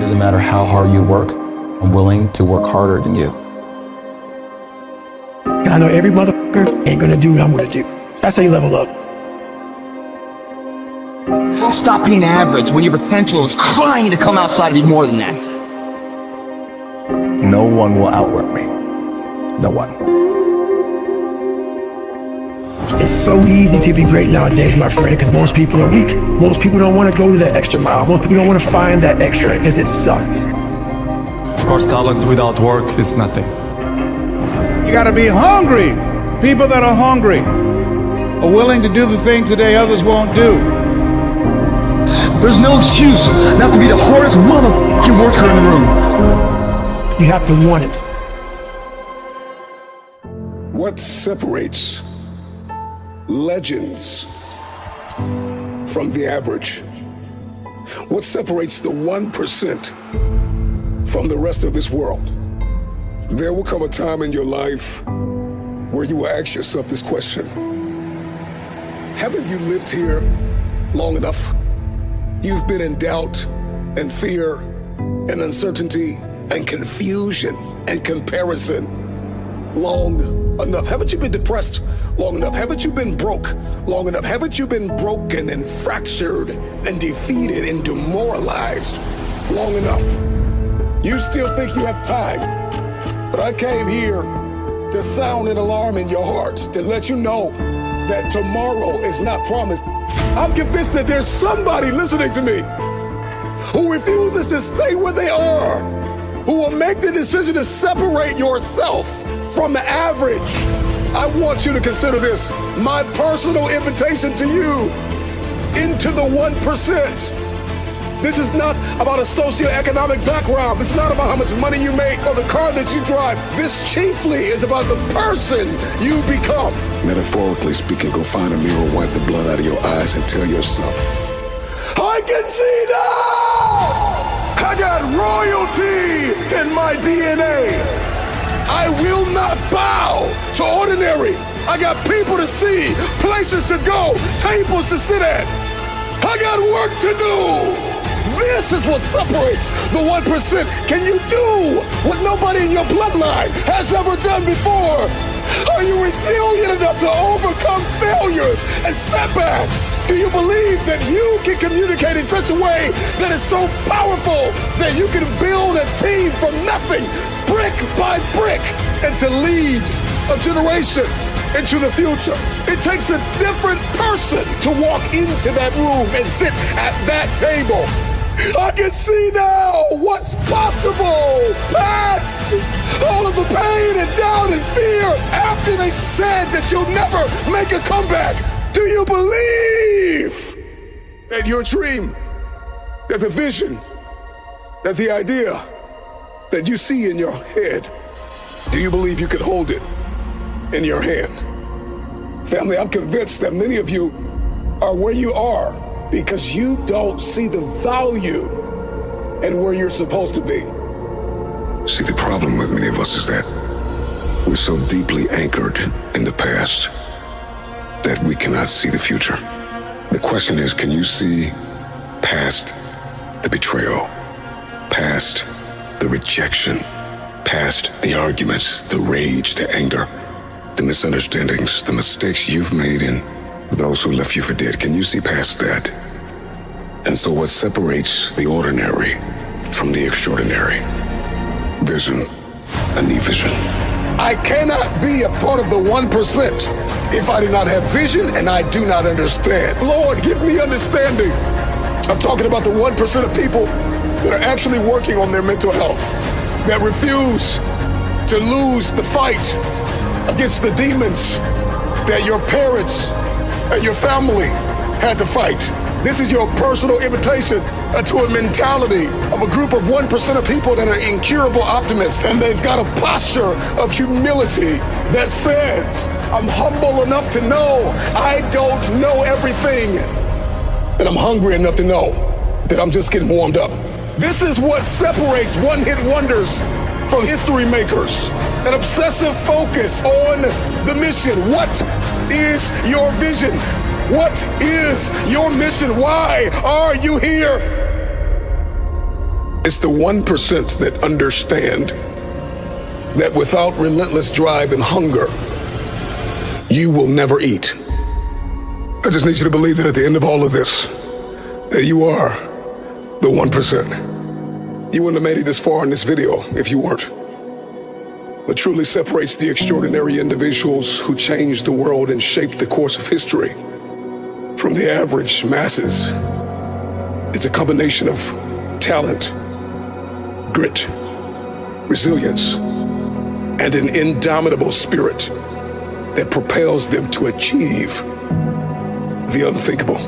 It doesn't matter how hard you work, I'm willing to work harder than you. And I know every motherfucker ain't gonna do what I'm gonna do. That's how you level up. Stop being average when your potential is crying to come outside and be more than that. No one will outwork me. No one. It's so easy to be great nowadays, my friend, because most people are weak. Most people don't want to go to that extra mile. Most people don't want to find that extra because it sucks. Of course, talent without work is nothing. You gotta be hungry. People that are hungry are willing to do the things today others won't do. There's no excuse not to be the hardest motherfucking worker in the room. You have to want it. What separates legends from the average? What separates the 1% from the rest of this world? There will come a time in your life where you will ask yourself this question. Haven't you lived here long enough? You've been in doubt and fear and uncertainty and confusion and comparison long enough. Haven't you been depressed long enough? Haven't you been broke long enough? Haven't you been broken and fractured and defeated and demoralized long enough? You still think you have time, but I came here to sound an alarm in your heart, to let you know that tomorrow is not promised. I'm convinced that there's somebody listening to me who refuses to stay where they are, who will make the decision to separate yourself from the average. I want you to consider this my personal invitation to you into the 1%. This is not about a socioeconomic background. This is not about how much money you make or the car that you drive. This chiefly is about the person you become. Metaphorically speaking, go find a mirror, wipe the blood out of your eyes, and tell yourself, I can see now! I got royalty in my DNA. I will not bow to ordinary. I got people to see, places to go, tables to sit at. I got work to do. This is what separates the 1%. Can you do what nobody in your bloodline has ever done before? Are you resilient enough to overcome failures and setbacks? Do you believe that you can communicate in such a way that is so powerful that you can build a team from nothing, brick by brick, and to lead a generation into the future? It takes a different person to walk into that room and sit at that table. I can see now what's possible past all of the pain and doubt and fear after they said that you'll never make a comeback. Do you believe that your dream, that the vision, that the idea that you see in your head, do you believe you can hold it in your hand? Family, I'm convinced that many of you are where you are because you don't see the value in where you're supposed to be. See, the problem with many of us is that we're so deeply anchored in the past that we cannot see the future. The question is, can you see past the betrayal, past the rejection, past the arguments, the rage, the anger, the misunderstandings, the mistakes you've made, and those who left you for dead? Can you see past that? And so what separates the ordinary from the extraordinary? Vision. I need vision. I cannot be a part of the 1% if I do not have vision and I do not understand. Lord, give me understanding. I'm talking about the 1% of people that are actually working on their mental health, that refuse to lose the fight against the demons that your parents and your family had to fight. This is your personal invitation to a mentality of a group of 1% of people that are incurable optimists, and they've got a posture of humility that says, I'm humble enough to know I don't know everything, and I'm hungry enough to know that I'm just getting warmed up. This is what separates one-hit wonders from history makers. An obsessive focus on the mission. What is your vision? What is your mission? Why are you here? It's the 1% that understand that without relentless drive and hunger, you will never eat. I just need you to believe that at the end of all of this, that you are the 1%. You wouldn't have made it this far in this video if you weren't. What truly separates the extraordinary individuals who changed the world and shaped the course of history from the average masses is a combination of talent, grit, resilience, and an indomitable spirit that propels them to achieve the unthinkable.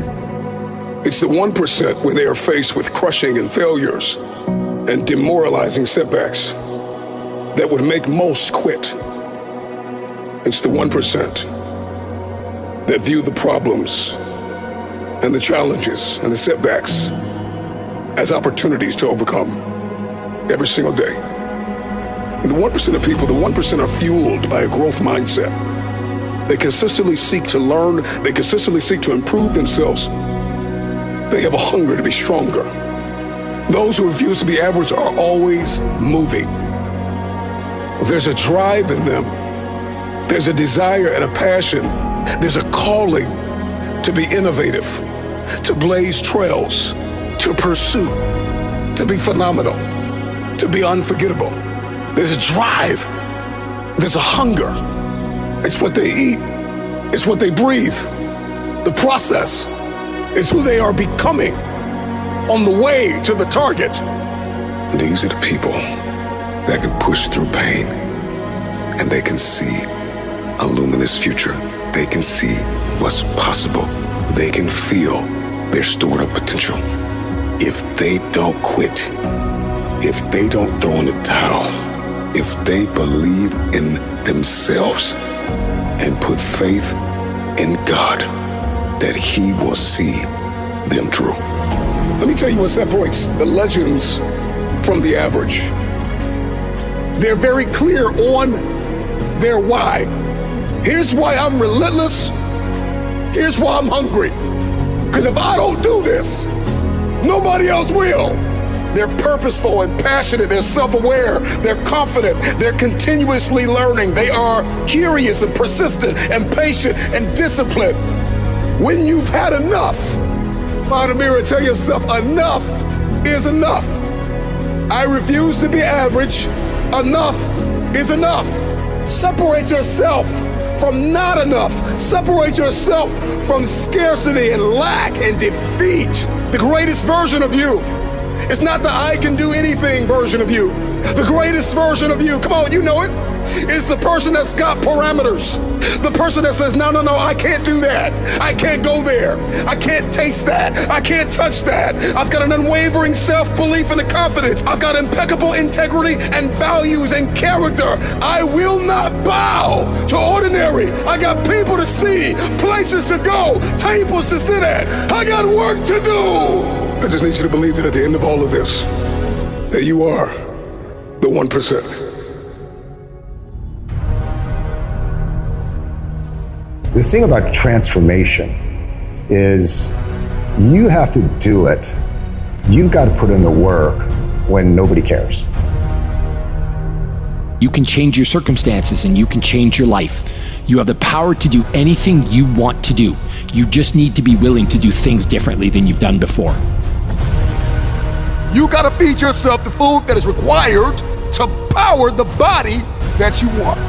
It's the 1% when they are faced with crushing and failures and demoralizing setbacks that would make most quit. It's the 1% that view the problems and the challenges and the setbacks as opportunities to overcome every single day. And the 1% of people, the 1% are fueled by a growth mindset. They consistently seek to learn, they consistently seek to improve themselves. They have a hunger to be stronger. Those who refuse to be average are always moving. There's a drive in them. There's a desire and a passion. There's a calling to be innovative, to blaze trails, to pursue, to be phenomenal, to be unforgettable. There's a drive. There's a hunger. It's what they eat. It's what they breathe. The process. It's who they are becoming on the way to the target. And these are the people that can push through pain, and they can see a luminous future. They can see what's possible. They can feel their stored up potential. If they don't quit, if they don't throw in the towel, if they believe in themselves and put faith in God, that He will see them through. Let me tell you what separates the legends from the average. They're very clear on their why. Here's why I'm relentless. Here's why I'm hungry. Because if I don't do this, nobody else will. They're purposeful and passionate. They're self-aware. They're confident. They're continuously learning. They are curious and persistent and patient and disciplined. When you've had enough, find a mirror and tell yourself, enough is enough. I refuse to be average. Enough is enough. Separate yourself from not enough. Separate yourself from scarcity and lack and defeat. The greatest version of you is not the I can do anything version of you. The greatest version of you, come on, you know it, is the person that's got parameters. The person that says, no, I can't do that. I can't go there. I can't taste that. I can't touch that. I've got an unwavering self-belief and a confidence. I've got impeccable integrity and values and character. I will not bow to ordinary. I got people to see, places to go, tables to sit at. I got work to do. I just need you to believe that at the end of all of this, that you are the 1%. The thing about transformation is you have to do it. You've got to put in the work when nobody cares. You can change your circumstances and you can change your life. You have the power to do anything you want to do. You just need to be willing to do things differently than you've done before. You gotta feed yourself the food that is required to power the body that you want.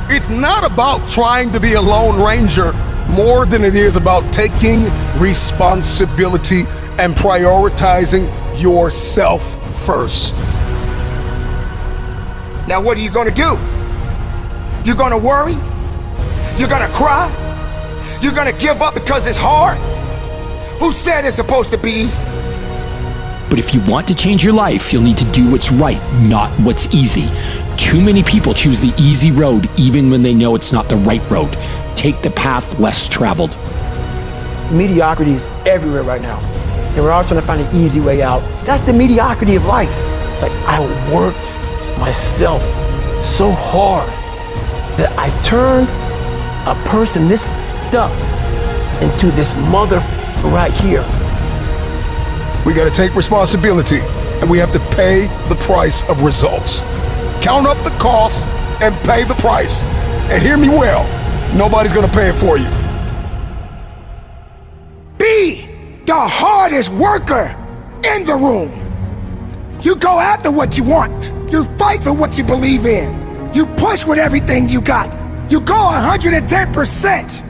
It's not about trying to be a lone ranger more than it is about taking responsibility and prioritizing yourself first. Now what are you gonna do? You're gonna worry? You're gonna cry? You're gonna give up because it's hard? Who said it's supposed to be easy? But if you want to change your life, you'll need to do what's right, not what's easy. Too many people choose the easy road even when they know it's not the right road. Take the path less traveled. Mediocrity is everywhere right now. And we're all trying to find an easy way out. That's the mediocrity of life. It's like I worked myself so hard that I turned a person this up into this mother right here. We gotta take responsibility and we have to pay the price of results. Count up the cost and pay the price. And hear me well, nobody's gonna pay it for you. Be the hardest worker in the room. You go after what you want. You fight for what you believe in. You push with everything you got. You go 110%.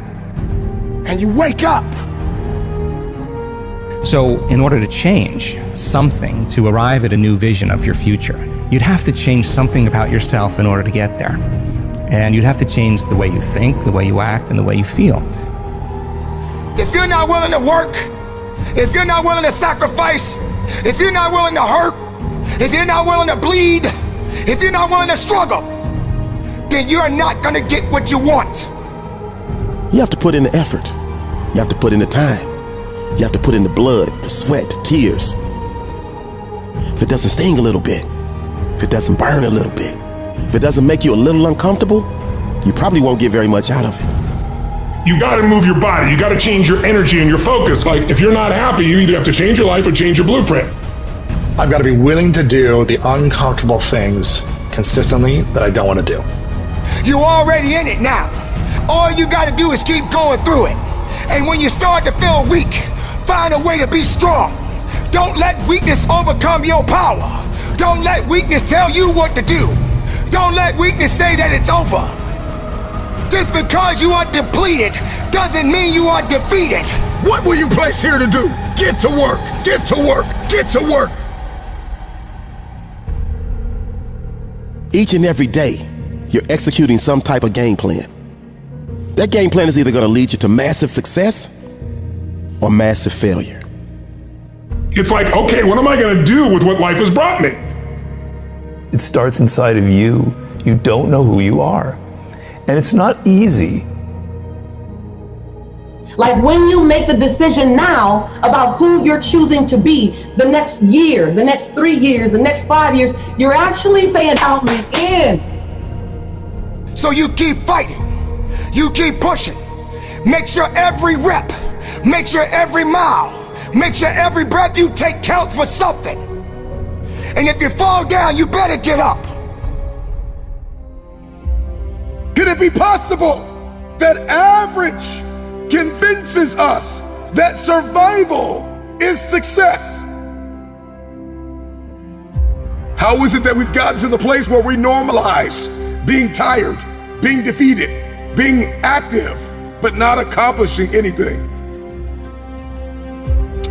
And you wake up. So in order to change something, to arrive at a new vision of your future, you'd have to change something about yourself in order to get there. And you'd have to change the way you think, the way you act, and the way you feel. If you're not willing to work, if you're not willing to sacrifice, if you're not willing to hurt, if you're not willing to bleed, if you're not willing to struggle, then you're not gonna get what you want. You have to put in the effort. You have to put in the time. You have to put in the blood, the sweat, the tears. If it doesn't sting a little bit, if it doesn't burn a little bit, if it doesn't make you a little uncomfortable, you probably won't get very much out of it. You gotta move your body. You gotta change your energy and your focus. Like, if you're not happy, you either have to change your life or change your blueprint. I've got to be willing to do the uncomfortable things consistently that I don't want to do. You're already in it now. All you gotta do is keep going through it. And when you start to feel weak, find a way to be strong. Don't let weakness overcome your power. Don't let weakness tell you what to do. Don't let weakness say that it's over. Just because you are depleted doesn't mean you are defeated. What were you placed here to do? Get to work, get to work, get to work. Each and every day, you're executing some type of game plan. That game plan is either going to lead you to massive success or massive failure. It's like, okay, what am I gonna do with what life has brought me? It starts inside of you. You don't know who you are. And it's not easy. Like when you make the decision now about who you're choosing to be the next year, the next 3 years, the next 5 years, you're actually saying, count me in. So you keep fighting. You keep pushing. Make sure every rep, make sure every mile, make sure every breath you take counts for something. And if you fall down, you better get up. Could it be possible that average convinces us that survival is success? How is it that we've gotten to the place where we normalize being tired, being defeated, being active, but not accomplishing anything?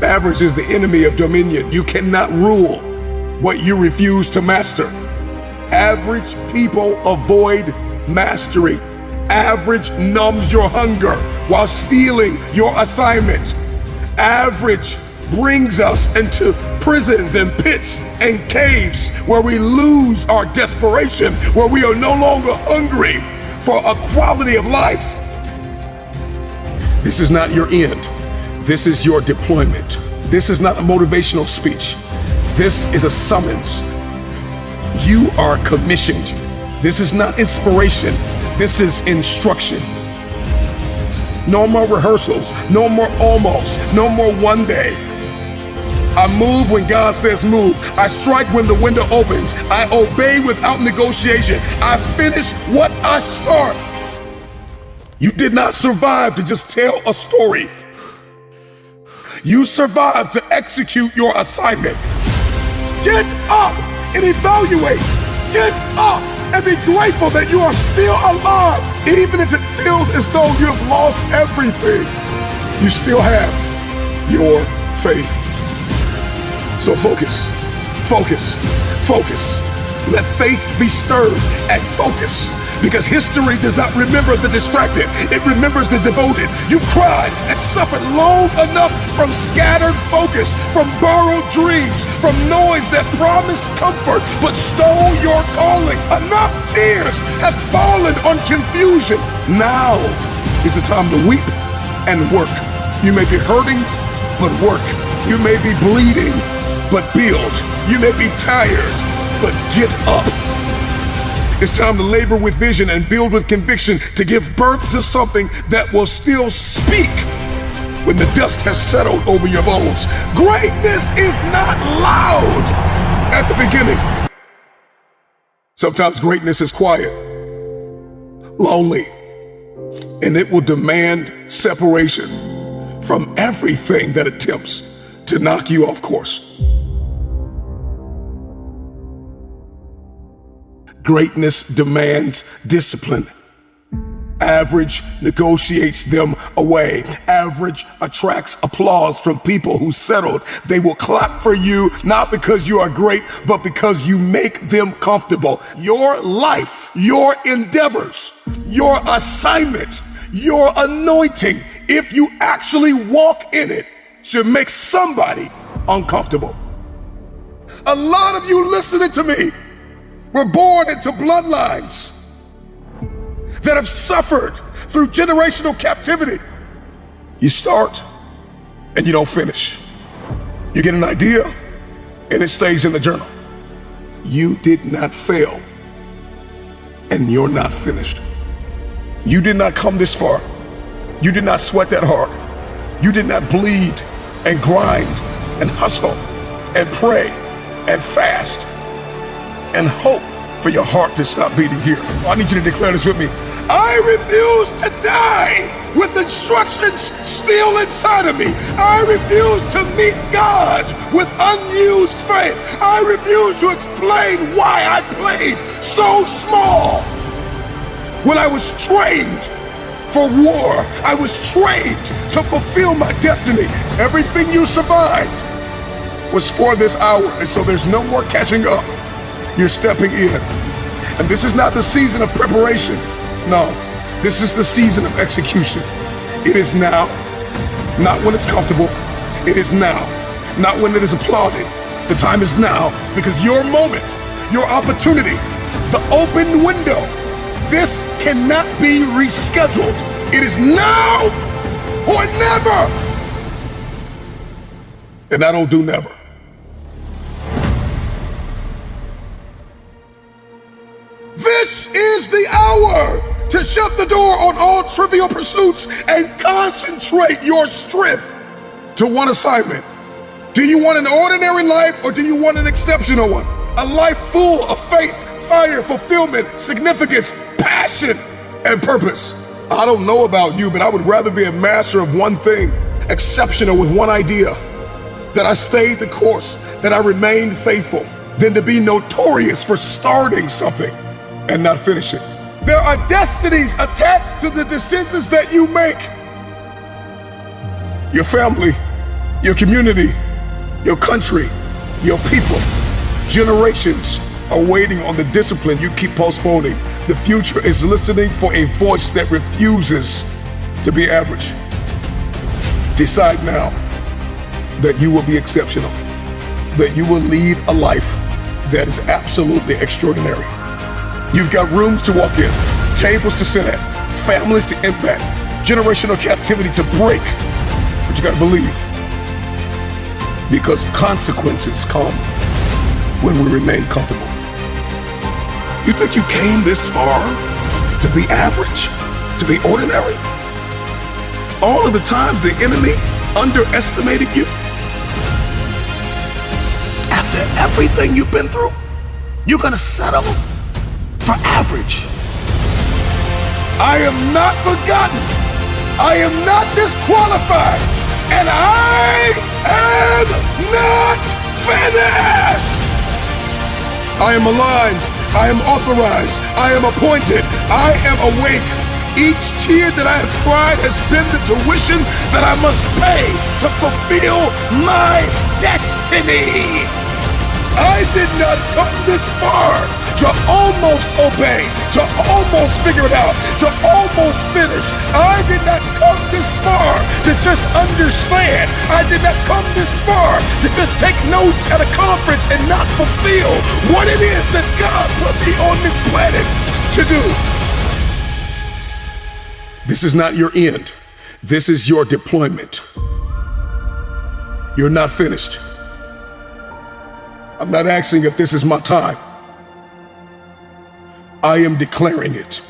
Average is the enemy of dominion. You cannot rule what you refuse to master. Average people avoid mastery. Average numbs your hunger while stealing your assignment. Average brings us into prisons and pits and caves where we lose our desperation, where we are no longer hungry for a quality of life. This is not your end. This is your deployment. This is not a motivational speech. This is a summons. You are commissioned. This is not inspiration. This is instruction. No more rehearsals. No more almost. No more one day. I move when God says move. I strike when the window opens. I obey without negotiation. I finish what I start. You did not survive to just tell a story. You survived to execute your assignment. Get up and evaluate. Get up and be grateful that you are still alive. Even if it feels as though you have lost everything, you still have your faith. So focus, focus, focus. Let faith be stirred and focus. Because history does not remember the distracted, it remembers the devoted. You cried and suffered long enough from scattered focus, from borrowed dreams, from noise that promised comfort but stole your calling. Enough tears have fallen on confusion. Now is the time to weep and work. You may be hurting, but work. You may be bleeding, but build. You may be tired, but get up. It's time to labor with vision and build with conviction to give birth to something that will still speak when the dust has settled over your bones. Greatness is not loud. at the beginning. Sometimes greatness is quiet, lonely, and it will demand separation from everything that attempts to knock you off course. Greatness demands discipline. Average negotiates them away. Average attracts applause from people who settled. They will clap for you, not because you are great, but because you make them comfortable. Your life, your endeavors, your assignment, your anointing, if you actually walk in it, should make somebody uncomfortable. A lot of you listening to me were born into bloodlines that have suffered through generational captivity. You start and you don't finish. You get an idea and it stays in the journal. You did not fail and you're not finished. You did not come this far. You did not sweat that hard. You did not bleed and grind and hustle and pray and fast and hope for your heart to stop beating here. I need you to declare this with me. I refuse to die with instructions still inside of me. I refuse to meet God with unused faith. I refuse to explain why I played so small. When I was trained for war, I was trained to fulfill my destiny. Everything you survived was for this hour, and so there's no more catching up. You're stepping in. And this is not the season of preparation. No, this is the season of execution. It is now, not when it's comfortable. It is now, not when it is applauded. The time is now, because your moment, your opportunity, the open window, this cannot be rescheduled. It is now or never. And I don't do never. This is the hour to shut the door on all trivial pursuits and concentrate your strength to one assignment. Do you want an ordinary life or do you want an exceptional one? A life full of faith, fire, fulfillment, significance, passion, and purpose. I don't know about you, but I would rather be a master of one thing, exceptional with one idea, that I stayed the course, that I remained faithful, than to be notorious for starting something and not finish it. There are destinies attached to the decisions that you make. Your family, your community, your country, your people, generations are waiting on the discipline you keep postponing. The future is listening for a voice that refuses to be average. Decide now that you will be exceptional, that you will lead a life that is absolutely extraordinary. You've got rooms to walk in, tables to sit at, families to impact, generational captivity to break. But you gotta believe, because consequences come when we remain comfortable. You think you came this far to be average, to be ordinary? All of the times the enemy underestimated you? After everything you've been through, you're gonna settle for average. I am not forgotten. I am not disqualified. And I am not finished. I am aligned. I am authorized. I am appointed. I am awake. Each tear that I have cried has been the tuition that I must pay to fulfill my destiny. I did not come this far to almost obey, to almost figure it out, to almost finish. I did not come this far to just understand. I did not come this far to just take notes at a conference and not fulfill what it is that God put me on this planet to do. This is not your end. This is your deployment. You're not finished. I'm not asking if this is my time. I am declaring it.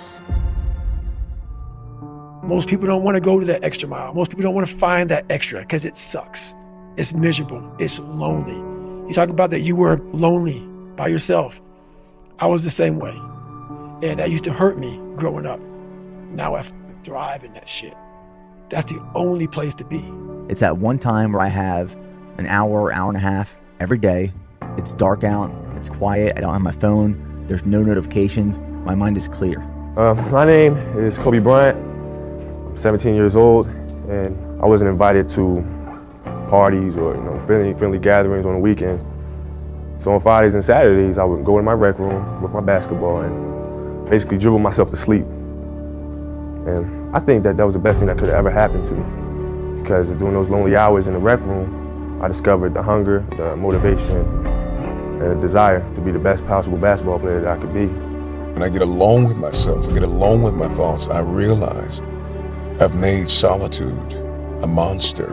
Most people don't want to go to that extra mile. Most people don't want to find that extra because it sucks. It's miserable. It's lonely. You talk about that you were lonely by yourself. I was the same way. And that used to hurt me growing up. Now I thrive in that shit. That's the only place to be. It's that one time where I have an hour and a half every day. It's dark out, it's quiet, I don't have my phone, there's no notifications, my mind is clear. My name is Kobe Bryant. I'm 17 years old, and I wasn't invited to parties or friendly gatherings on the weekend. So on Fridays and Saturdays, I would go in my rec room with my basketball and basically dribble myself to sleep. And I think that was the best thing that could have ever happened to me, because during those lonely hours in the rec room, I discovered the hunger, the motivation, and the desire to be the best possible basketball player that I could be. When I get alone with myself, I get alone with my thoughts, I realize I've made solitude a monster,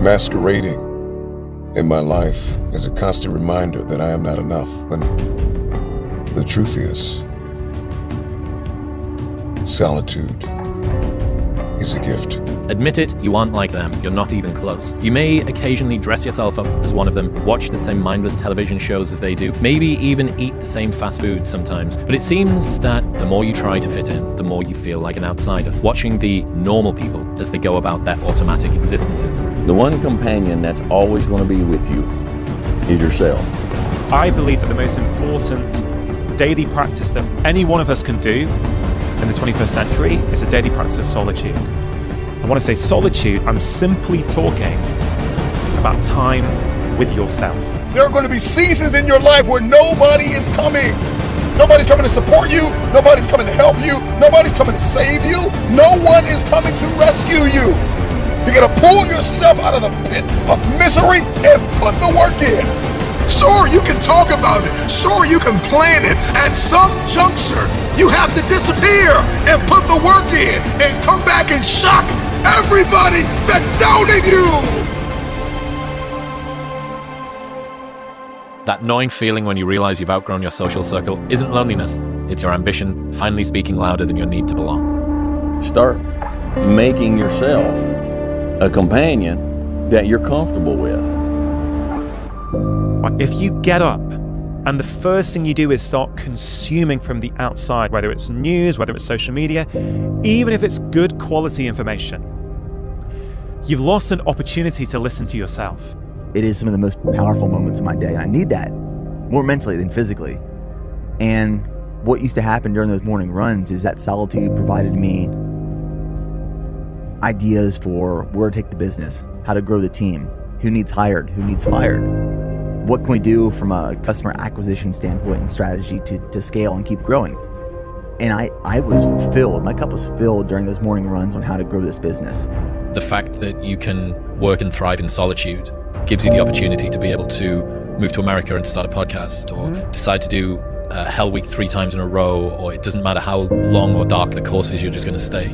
masquerading in my life as a constant reminder that I am not enough, when the truth is, solitude is a gift. Admit it, you aren't like them. You're not even close. You may occasionally dress yourself up as one of them, watch the same mindless television shows as they do, maybe even eat the same fast food sometimes. But it seems that the more you try to fit in, the more you feel like an outsider, watching the normal people as they go about their automatic existences. The one companion that's always going to be with you is yourself. I believe that the most important daily practice that any one of us can do in the 21st century is a daily practice of solitude. And when I say solitude, I'm simply talking about time with yourself. There are going to be seasons in your life where nobody is coming. Nobody's coming to support you. Nobody's coming to help you. Nobody's coming to save you. No one is coming to rescue you. You got to pull yourself out of the pit of misery and put the work in. Sure, you can talk about it. Sure, you can plan it. At some juncture, you have to disappear and put the work in and come back and shock everybody that doubted you. That gnawing feeling when you realize you've outgrown your social circle isn't loneliness. It's your ambition finally speaking louder than your need to belong. Start making yourself a companion that you're comfortable with. If you get up and the first thing you do is start consuming from the outside, whether it's news, whether it's social media, even if it's good quality information, you've lost an opportunity to listen to yourself. It is some of the most powerful moments of my day, and I need that more mentally than physically. And what used to happen during those morning runs is that solitude provided me ideas for where to take the business, how to grow the team, who needs hired, who needs fired. What can we do from a customer acquisition standpoint and strategy to scale and keep growing? And I was filled, my cup was filled during those morning runs on how to grow this business. The fact that you can work and thrive in solitude gives you the opportunity to be able to move to America and start a podcast, or decide to do Hell Week 3 times in a row, or it doesn't matter how long or dark the course is, you're just going to stay.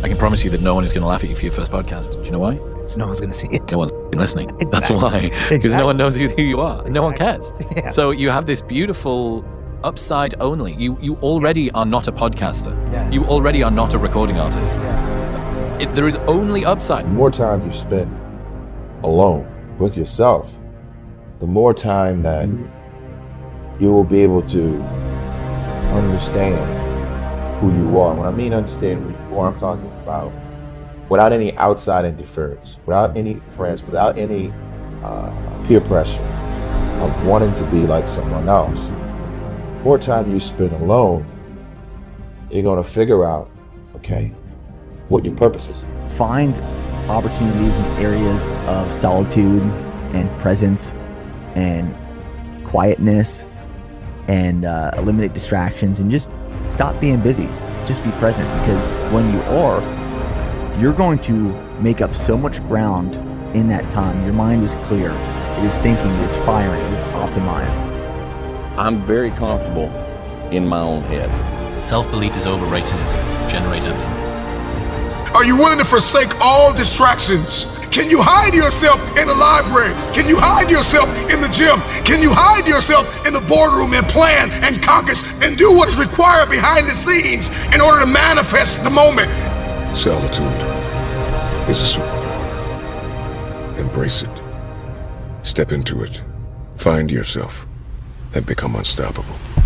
I can promise you that no one is going to laugh at you for your first podcast. Do you know why? So no one's going to see it. No one's listening. Exactly. That's why. Because Exactly. no one knows who you are. No one cares. Yeah. So you have this beautiful upside only. You already are not a podcaster. Yeah. You already are not a recording artist. Yeah. There is only upside. The more time you spend alone with yourself, the more time that you will be able to understand who you are. When I mean understand who you are, I'm talking about without any outside interference, without any friends, without any peer pressure of wanting to be like someone else. The more time you spend alone, you're going to figure out, okay, what your purpose is. Find opportunities in areas of solitude and presence and quietness, and eliminate distractions, and just stop being busy. Just be present, because when you are, you're going to make up so much ground in that time. Your mind is clear, it is thinking, it is firing, it is optimized. I'm very comfortable in my own head. Self-belief is overrated. Generate evidence. Are you willing to forsake all distractions? Can you hide yourself in the library? Can you hide yourself in the gym? Can you hide yourself in the boardroom and plan and caucus and do what is required behind the scenes in order to manifest the moment? Solitude is a superpower. Embrace it. Step into it, find yourself, and become unstoppable.